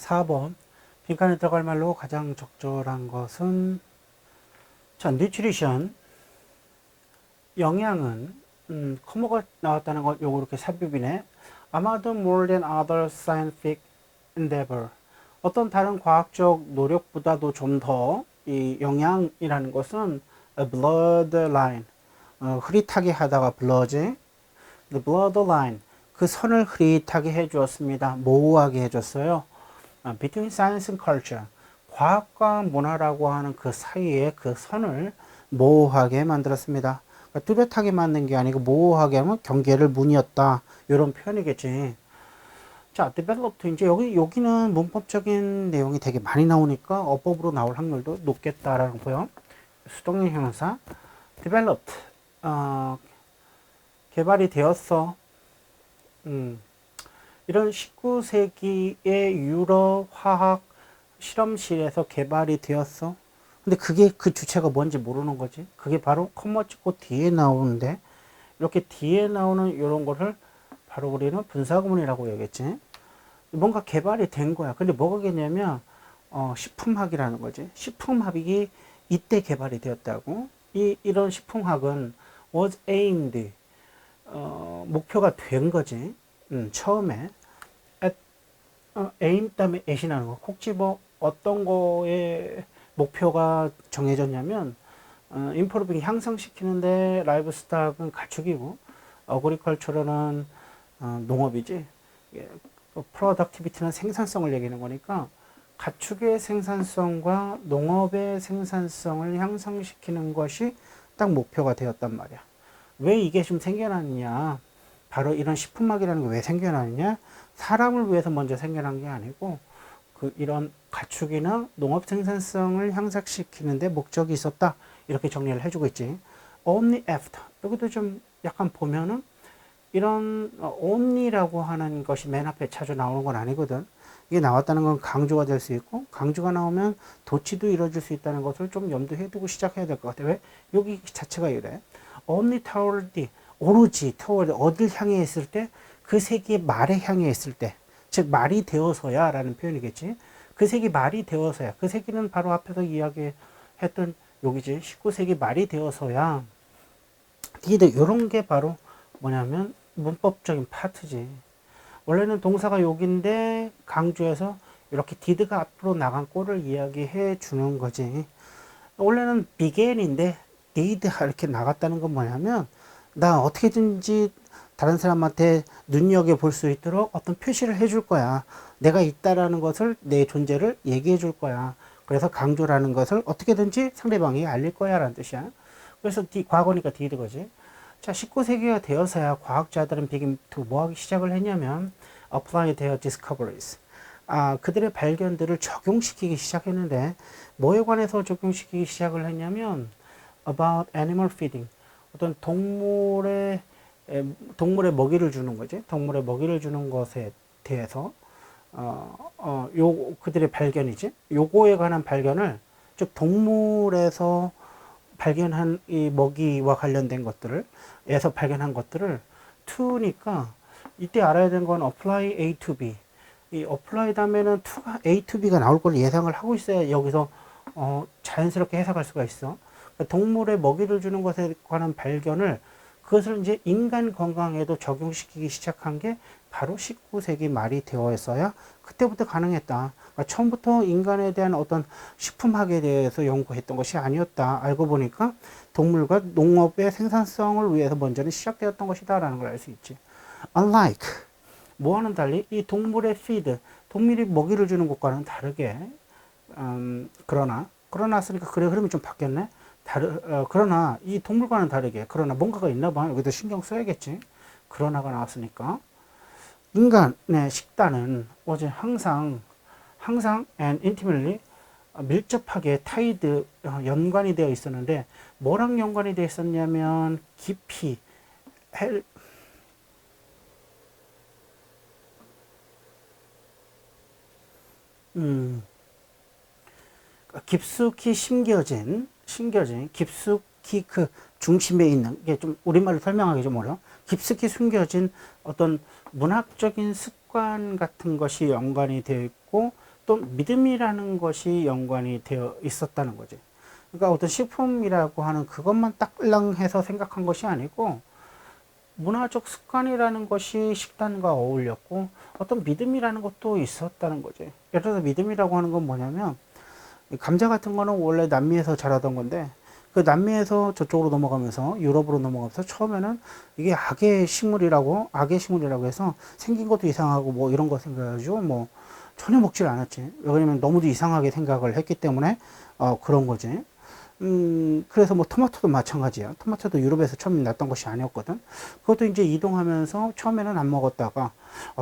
4번 빈칸에 들어갈 말로 가장 적절한 것은 자, nutrition 영양은 커머가 나왔다는 건 요거 이렇게 삽입이네. 아마도 more than other scientific endeavor 어떤 다른 과학적 노력보다도 좀 더 이 영양이라는 것은 a bloodline 흐릿하게 하다가 블러지 the bloodline 그 선을 흐릿하게 해주었습니다. 모호하게 해줬어요. Between science and culture 과학과 문화라고 하는 그 사이에 그 선을 모호하게 만들었습니다. 그러니까 뚜렷하게 만든 게 아니고 모호하게 하면 경계를 무늬었다 이런 표현이겠지. 자, developed 이제 여기는 문법적인 내용이 되게 많이 나오니까 어법으로 나올 확률도 높겠다라는 거요. 수동형 형용사 developed 개발이 되었어. 이런 19세기의 유럽 화학 실험실에서 개발이 되었어. 근데 그게 그 주체가 뭔지 모르는 거지. 그게 바로 컴마 찍고 뒤에 나오는데 이렇게 뒤에 나오는 이런 거를 바로 우리는 분사구문이라고 얘기했지. 뭔가 개발이 된 거야. 근데 뭐가겠냐면 식품학이라는 거지. 식품학이 이때 개발이 되었다고. 이런 식품학은 was aimed 목표가 된 거지. 처음에 at, aim 다음에 at이 나는 거. 콕 집어 어떤 거에 목표가 정해졌냐면 improving 향상시키는데 livestock은 가축이고 agriculture는 농업이지. productivity는 생산성을 얘기하는 거니까 가축의 생산성과 농업의 생산성을 향상시키는 것이 딱 목표가 되었단 말이야. 왜 이게 좀 생겨났냐? 바로 이런 식품학이라는 게 왜 생겨났냐? 사람을 위해서 먼저 생겨난 게 아니고 이런 가축이나 농업 생산성을 향상시키는데 목적이 있었다. 이렇게 정리를 해주고 있지. Only after. 여기도 좀 약간 보면은 이런 only라고 하는 것이 맨 앞에 자주 나오는 건 아니거든. 이게 나왔다는 건 강조가 될 수 있고 강조가 나오면 도치도 이루어질 수 있다는 것을 좀 염두해 두고 시작해야 될 것 같아. 왜? 여기 자체가 이래. only toward 오로지 toward 어딜 향해 있을 때 그 색이 말에 향해 있을 때 즉 말이 되어서야 라는 표현이겠지. 그 색이 말이 되어서야 그 색이는 바로 앞에서 이야기했던 여기지. 19세기 말이 되어서야 did 이런 게 바로 뭐냐면 문법적인 파트지. 원래는 동사가 여기인데 강조해서 이렇게 did가 앞으로 나간 꼴을 이야기해 주는 거지. 원래는 began인데 did 이렇게 나갔다는 건 뭐냐면 나 어떻게든지 다른 사람한테 눈여겨볼 수 있도록 어떤 표시를 해줄 거야. 내가 있다라는 것을 내 존재를 얘기해 줄 거야. 그래서 강조라는 것을 어떻게든지 상대방에게 알릴 거야 라는 뜻이야. 그래서 과거니까 did 거지. 자, 19세기가 되어서야 과학자들은 begin to 뭐 하기 시작을 했냐면 apply their discoveries. 그들의 발견들을 적용시키기 시작했는데 뭐에 관해서 적용시키기 시작을 했냐면 about animal feeding. 어떤 동물의 먹이를 주는 거지. 동물의 먹이를 주는 것에 대해서 그들의 발견이지. 요거에 관한 발견을 즉 동물에서 발견한 이 먹이와 관련된 것들을 에서 발견한 것들을 to니까 이때 알아야 되는 건 apply A to B. 이 apply 다음에는 to가 A to B가 나올 걸 예상을 하고 있어야 여기서 자연스럽게 해석할 수가 있어. 그러니까 동물의 먹이를 주는 것에 관한 발견을 그것을 이제 인간 건강에도 적용시키기 시작한 게 바로 19세기 말이 되어서야 그때부터 가능했다. 그러니까 처음부터 인간에 대한 어떤 식품학에 대해서 연구했던 것이 아니었다. 알고 보니까 동물과 농업의 생산성을 위해서 먼저는 시작되었던 것이다 라는 걸 알 수 있지. Unlike 뭐와는 달리 이 동물의 feed 동물이 먹이를 주는 것과는 다르게 그러나 쓰니까 그래 흐름이 좀 바뀌었네. 그러나 이 동물과는 다르게 그러나 뭔가가 있나 봐. 여기도 신경 써야겠지. 그러나가 나왔으니까 인간의 식단은 어제 항상 and intimately 밀접하게 타이드 연관이 되어 있었는데 뭐랑 연관이 되어 있었냐면 깊이 깊숙이 심겨진 깊숙이 그 중심에 있는 게 좀 우리말로 설명하기 좀 어려워. 깊숙이 숨겨진 어떤 문학적인 습관 같은 것이 연관이 되어 있고 어떤 믿음이라는 것이 연관이 되어 있었다는 거지. 그러니까 어떤 식품이라고 하는 그것만 딱랑해서 생각한 것이 아니고 문화적 습관이라는 것이 식단과 어울렸고 어떤 믿음이라는 것도 있었다는 거지. 예를 들어서 믿음이라고 하는 건 뭐냐면 감자 같은 거는 원래 남미에서 자라던 건데 그 남미에서 저쪽으로 넘어가면서 유럽으로 넘어가면서 처음에는 이게 악의 식물이라고 해서 생긴 것도 이상하고 뭐 이런 거 생겨가지고 뭐 전혀 먹질 않았지. 왜냐면 너무도 이상하게 생각을 했기 때문에 그런 거지. 그래서 뭐 토마토도 마찬가지야. 토마토도 유럽에서 처음 났던 것이 아니었거든. 그것도 이제 이동하면서 처음에는 안 먹었다가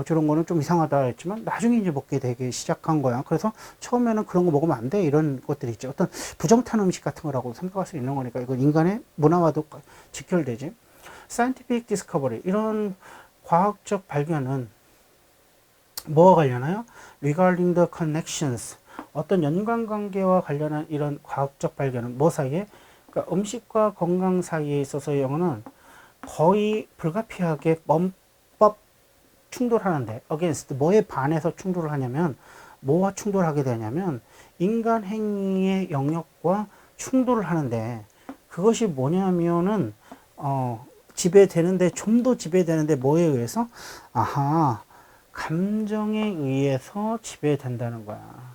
저런 거는 좀 이상하다 했지만 나중에 이제 먹게 되기 시작한 거야. 그래서 처음에는 그런 거 먹으면 안 돼. 이런 것들이 있죠. 어떤 부정탄 음식 같은 거라고 생각할 수 있는 거니까 이건 인간의 문화와도 직결되지. scientific discovery 이런 과학적 발견은 뭐와 관련하여? regarding the connections 어떤 연관관계와 관련한 이런 과학적 발견은 뭐 사이에? 그러니까 음식과 건강 사이에 있어서의 영어는 거의 불가피하게 범법 충돌하는데 against 뭐에 반해서 충돌을 하냐면 뭐와 충돌하게 되냐면 인간 행위의 영역과 충돌을 하는데 그것이 뭐냐면은 지배되는데 좀 더 지배되는데 뭐에 의해서? 감정에 의해서 지배된다는 거야.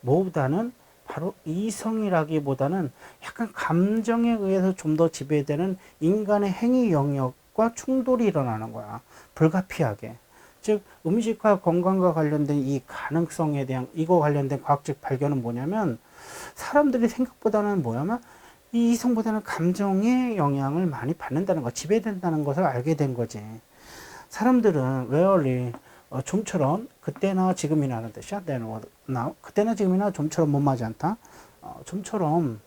뭐보다는 바로 이성이라기보다는 약간 감정에 의해서 좀 더 지배되는 인간의 행위 영역과 충돌이 일어나는 거야. 불가피하게. 즉 음식과 건강과 관련된 이 가능성에 대한 이거 관련된 과학적 발견은 뭐냐면 사람들이 생각보다는 뭐냐면 이 이성보다는 감정의 영향을 많이 받는다는 거, 지배된다는 것을 알게 된 거지. 사람들은 rarely 좀처럼 그때나 지금이나는 뜻이야. then or now. 그때나 지금이나 좀처럼 못마지 않다. 좀처럼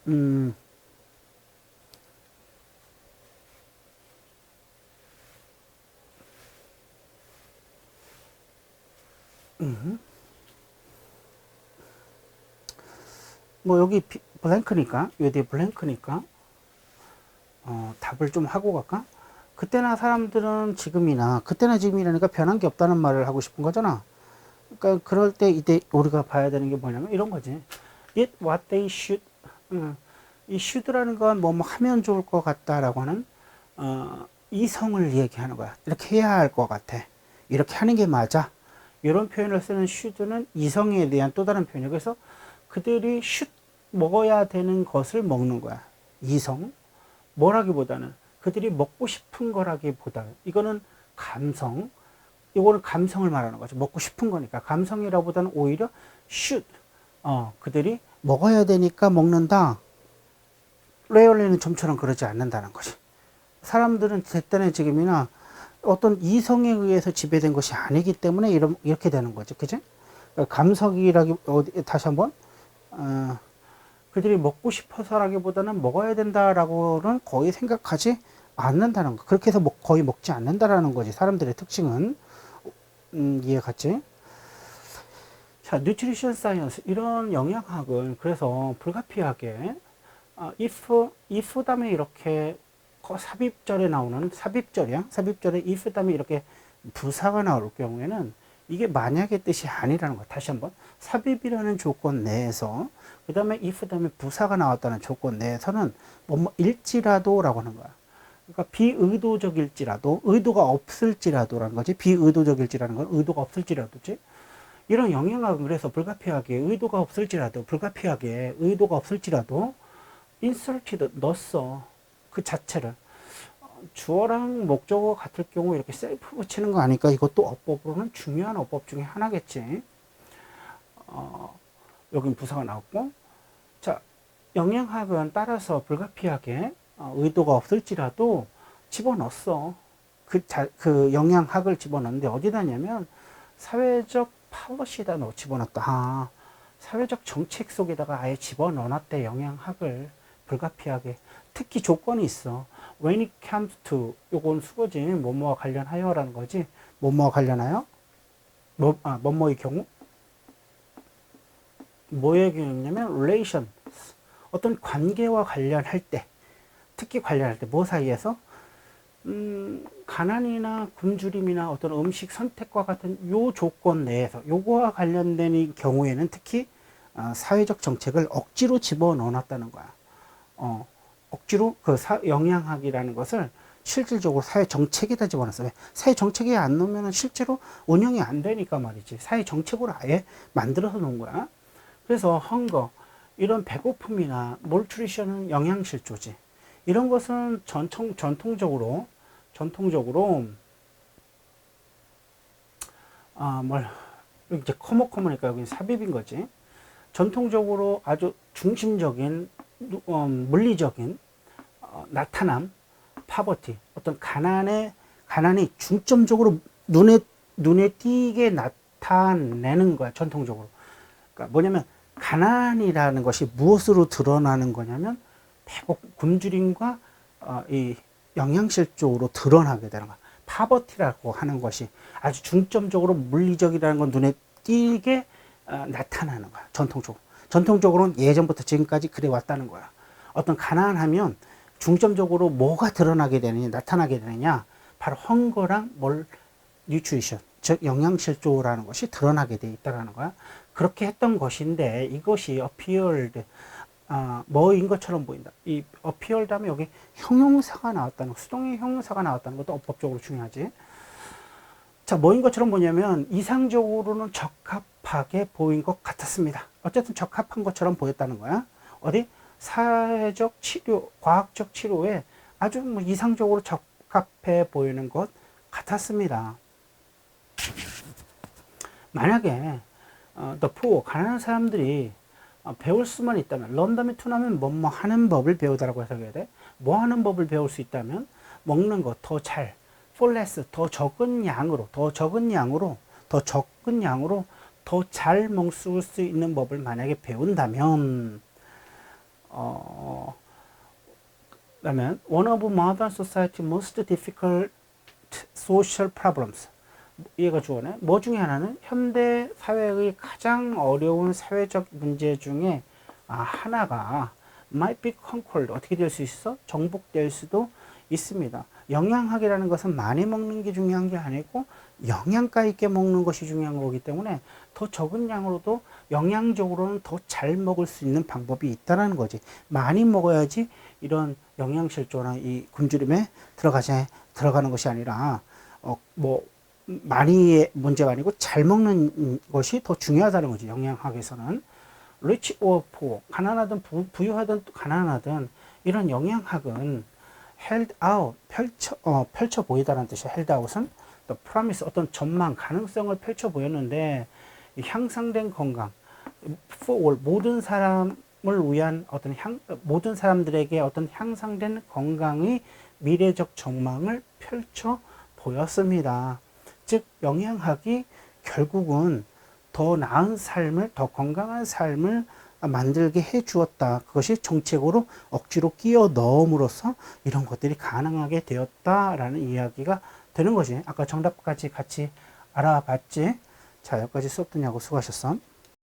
음, 뭐 여기 블랭크니까 여기 블랭크니까 답을 좀 하고 갈까? 그때나 사람들은 지금이나 그때나 지금이라니까 변한 게 없다는 말을 하고 싶은 거잖아. 그러니까 그럴 때 이때 우리가 봐야 되는 게 뭐냐면 이런 거지. It what they should. 이 should라는 건 뭐 하면 좋을 것 같다라고 하는 이성을 얘기하는 거야. 이렇게 해야 할 것 같아. 이렇게 하는 게 맞아. 이런 표현을 쓰는 should는 이성에 대한 또 다른 표현이야. 그래서 그들이 should 먹어야 되는 것을 먹는 거야. 이성. 뭐라기보다는 그들이 먹고 싶은 거라기보다는 이거는 감성. 이거는 감성을 말하는 거죠. 먹고 싶은 거니까. 감성이라보다는 오히려 should. 그들이 먹어야 되니까 먹는다. 레얼리는 좀처럼 그러지 않는다는 거지. 사람들은 그때나 지금이나 어떤 이성에 의해서 지배된 것이 아니기 때문에 이렇게 되는 거죠. 그지? 감성이라기, 다시 한 번, 그들이 먹고 싶어서라기보다는 먹어야 된다라고는 거의 생각하지 않는다는 거. 그렇게 해서 거의 먹지 않는다라는 거지. 사람들의 특징은. 이해 갔지? 자, 뉴트리션 사이언스 이런 영양학은 그래서 불가피하게 if 다음에 이렇게 삽입절에 나오는 삽입절이야. 삽입절에 if 다음에 이렇게 부사가 나올 경우에는 이게 만약의 뜻이 아니라는 거야. 다시 한번 삽입이라는 조건 내에서 그 다음에 if 다음에 부사가 나왔다는 조건 내에서는 뭐 일지라도라고 하는 거야. 그러니까 비의도적일지라도 의도가 없을지라도라는 거지. 비의도적일지라는 건 의도가 없을지라도지. 이런 영향학은 그래서 불가피하게 의도가 없을지라도 불가피하게 의도가 없을지라도 inserted 넣었어. 그 자체를 주어랑 목적어 같을 경우 이렇게 셀프 붙이는 거 아니까 이것도 어법으로는 중요한 어법 중에 하나겠지. 여긴 부사가 나왔고 자 영향학은 따라서 불가피하게 의도가 없을지라도 집어넣었어. 그 영향학을 집어넣는데 어디다냐면 사회적 팔러시에다 집어넣었다. 사회적 정책 속에다가 아예 집어넣어놨대. 영향학을 불가피하게. 특히 조건이 있어. When it comes to 요건 수거지. 뭐뭐와 관련하여라는 거지. 뭐뭐와 관련하여? 뭐뭐의 경우? 뭐의 경우냐면 relation. 어떤 관계와 관련할 때 특히 관련할 때 뭐 사이에서? 가난이나 굶주림이나 어떤 음식 선택과 같은 요 조건 내에서 요거와 관련된 이 경우에는 특히 사회적 정책을 억지로 집어넣어 놨다는 거야. 억지로 그 영양학이라는 것을 실질적으로 사회 정책에다 집어넣었어. 왜? 사회 정책에 안 넣으면 실제로 운영이 안 되니까 말이지. 사회 정책으로 아예 만들어서 놓은 거야. 그래서 헝거, 이런 배고픔이나 몰트리션은 영양실조지. 이런 것은 전통적으로 이제 커머니까 여기 삽입인 거지. 전통적으로 아주 중심적인 물리적인 나타남, 파버티, 어떤 가난이 중점적으로 눈에 띄게 나타내는 거야. 전통적으로. 그러니까 뭐냐면 가난이라는 것이 무엇으로 드러나는 거냐면 굶주림과 이 영양실조로 드러나게 되는 거야. 파버티라고 하는 것이 아주 중점적으로 물리적이라는 건 눈에 띄게 나타나는 거야. 전통적으로는 예전부터 지금까지 그래 왔다는 거야. 어떤 가난하면 중점적으로 뭐가 드러나게 되느냐, 나타나게 되느냐, 바로 헝거랑 뉴트리션, 즉 영양실조라는 것이 드러나게 돼 있다는 거야. 그렇게 했던 것인데 이것이 appeared, 뭐인 것처럼 보인다. 이 appeared 하면 여기 형용사가 나왔다는 거, 수동의 형용사가 나왔다는 것도 어법적으로 중요하지. 자, 뭐인 것처럼 보냐면 이상적으로는 적합하게 보인 것 같았습니다. 어쨌든 적합한 것처럼 보였다는 거야. 어디? 사회적 치료, 과학적 치료에 아주 이상적으로 적합해 보이는 것 같았습니다. 만약에 the poor, 가난한 사람들이 배울 수만 있다면, learn 다음에 to 나면 뭐뭐 하는 법을 배우다라고 해석해야 돼. 뭐 하는 법을 배울 수 있다면 먹는 것 더 잘, for less, 더 적은 양으로 더 잘 먹을 수 있는 법을 만약에 배운다면 그러면 one of modern society most difficult social problems, 얘가 주어네. 뭐 중에 하나는 현대 사회의 가장 어려운 사회적 문제 중에 하나가 might be conquered, 어떻게 될 수 있어? 정복될 수도 있습니다. 영양학이라는 것은 많이 먹는 게 중요한 게 아니고 영양가 있게 먹는 것이 중요한 거기 때문에 더 적은 양으로도 영양적으로는 더 잘 먹을 수 있는 방법이 있다는 거지. 많이 먹어야지 이런 영양실조나 이 굶주림에 들어가는 것이 아니라 많이의 문제가 아니고 잘 먹는 것이 더 중요하다는 거지. 영양학에서는 rich or poor, 가난하든 부유하든 가난하든 이런 영양학은 held out, 펼쳐 보이다라는 뜻이야. held out은 the promise, 어떤 전망, 가능성을 펼쳐 보였는데 향상된 건강, for all, 모든 사람을 위한 모든 사람들에게 어떤 향상된 건강의 미래적 전망을 펼쳐 보였습니다. 즉 영양학이 결국은 더 나은 삶을, 더 건강한 삶을 만들게 해 주었다. 그것이 정책으로 억지로 끼워 넣음으로써 이런 것들이 가능하게 되었다라는 이야기가 되는 거지. 아까 정답까지 같이 알아봤지? 자, 여기까지 수업 듣냐고 수고하셨어.